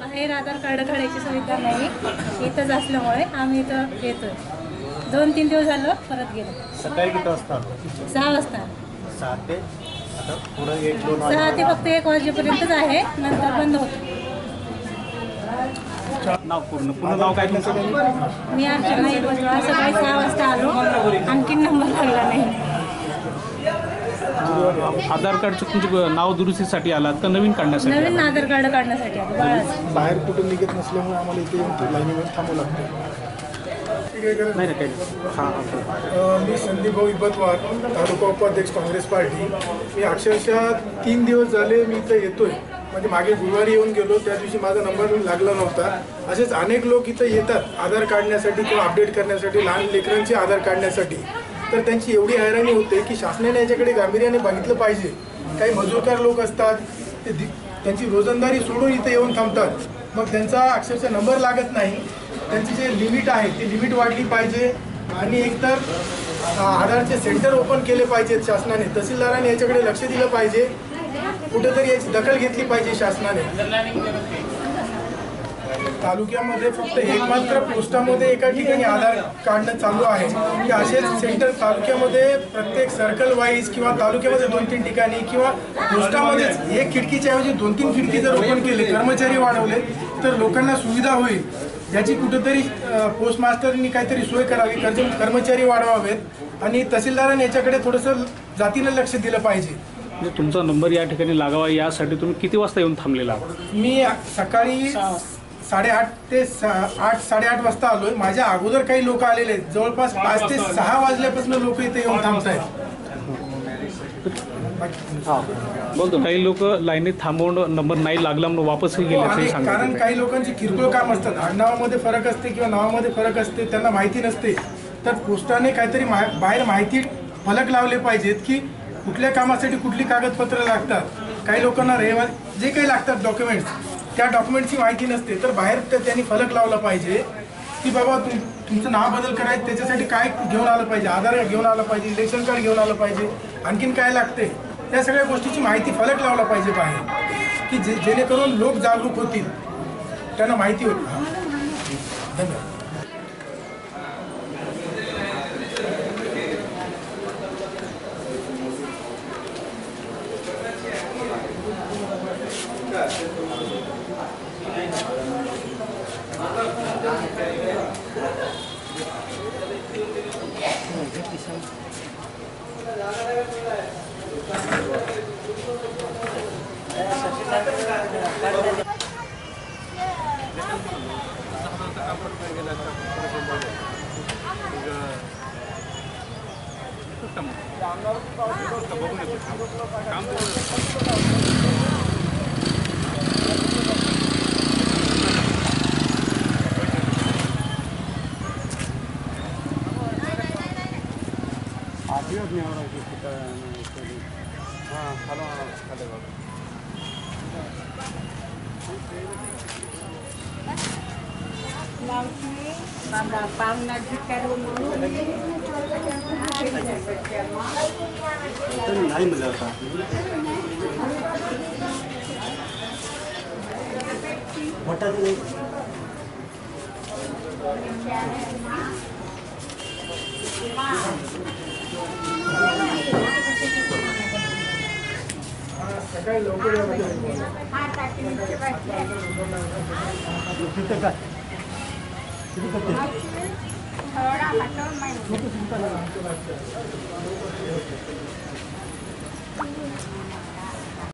बाहेर आधार कार्ड काढायची सुविधा नाही, इथंच असल्यामुळे आम्ही इथं येतोय. 2-3 दिवस झालं परत गेलो. सकाळी किती वाजता? 6 वाजता. 6 ते आता पुढे 1-2 6 ते फक्त 1 वाजेपर्यंतच आहे, नंतर बंद होतं. नाव पूर्ण नाव काय तुमचं? मी अर्चना बजवा. सकाळी 6 वाजता आलो, आणखीन नंबर लागला नाही. आधार कार्डचं तुमचे नाव दुरुस्तीसाठी आलात का नवीन काढण्यासाठी? नवीन आधार कार्ड काढण्यासाठी आलो. बाळाचं बाहेर कुठून निघत नसल्यामुळे आम्हाला इथे येऊन लाईनीमध्ये थांबावं लागतं. नाही ना काही. हां मी संदीप भाऊ इबतवार, तालुका उपाध्यक्ष काँग्रेस पार्टी. मी अक्षरशः 3 दिवस झाले मी इथं येतोय. म्हणजे मागे गुरुवारी येऊन गेलो, त्या दिवशी माझा नंबर लागला नव्हता. असेच अनेक लोक इथं येतात आधार काढण्यासाठी किंवा अपडेट करण्यासाठी, लहान लेकरांचे आधार काढण्यासाठी. तर त्यांची एवढी हैराणी होते की शासनाने याच्याकडे गांभीर्याने बघितलं पाहिजे. काही मजूरकार लोक असतात, ते त्यांची रोजंदारी सोडून इथे येऊन थांबतात. मग त्यांचा अक्षरशः नंबर लागत नाही. त्यांची जे लिमिट आहे ती लिमिट वाढली पाहिजे आणि एकतर आधारचे सेंटर ओपन केले पाहिजेत शासनाने. तहसीलदारांनी याच्याकडे लक्ष दिलं पाहिजे, कुठेतरी याची दखल घेतली पाहिजे शासनाने. तालुक्यामध्ये फक्त एकमात्र पोस्टामध्ये एका ठिकाणी आधार काढणं चालू आहे की असेच सेंटर तालुक्यामध्ये प्रत्येक सर्कल वाईज किंवा तालुक्यामध्ये 2-3 ठिकाणी किंवा पोस्टामध्येच एक खिडकीच्या ऐवजी 2-3 खिडकी जर ओपन केले, कर्मचारी वाढवले तर लोकांना सुविधा होईल. याची कुठेतरी पोस्ट मास्टरनी काहीतरी सोय करावी, कर्मचारी वाढवावेत आणि तहसीलदारांनी याच्याकडे थोडंसं जातीनं लक्ष दिलं पाहिजे. म्हणजे तुमचा नंबर या ठिकाणी लागावा यासाठी तुम्ही किती वाजता येऊन थांबलेला? मी सकाळी 8:30 ते 8-8:30 वाजता आलोय. माझ्या अगोदर काही लोक आलेले आहेत. जवळपास 5 ते 6 वाजल्यापासून लोक इथे येऊन थांबत आहेत. बोलतो काही लोक लाईनीत थांबवून नंबर नाही लागला म्हणून वापसही गेले. कारण काही लोकांची किरकोळ काम असतात, आडनावामध्ये फरक असते किंवा नावामध्ये फरक असते, त्यांना माहिती नसते. तर पोस्टाने काहीतरी बाहेर माहिती फलक लावले पाहिजेत की कुठल्या कामासाठी कुठली कागदपत्र लागतात. काही लोकांना जे काही लागतात डॉक्युमेंट्स, त्या डॉक्युमेंटची माहिती नसते. तर बाहेर त्यांनी फलक लावला पाहिजे की बाबा तुमचं नाव बदल करायचं, त्याच्यासाठी काय घेऊन आलं पाहिजे, आधार घेऊन आलं पाहिजे, इलेक्शन कार्ड घेऊन आलं पाहिजे, आणखीन काय लागते, त्या सगळ्या गोष्टीची माहिती फलक लावला पाहिजे बाहेर की जेणेकरून लोक जागरूक होतील, त्यांना माहिती होईल. धन्यवाद. सकाळी लवकर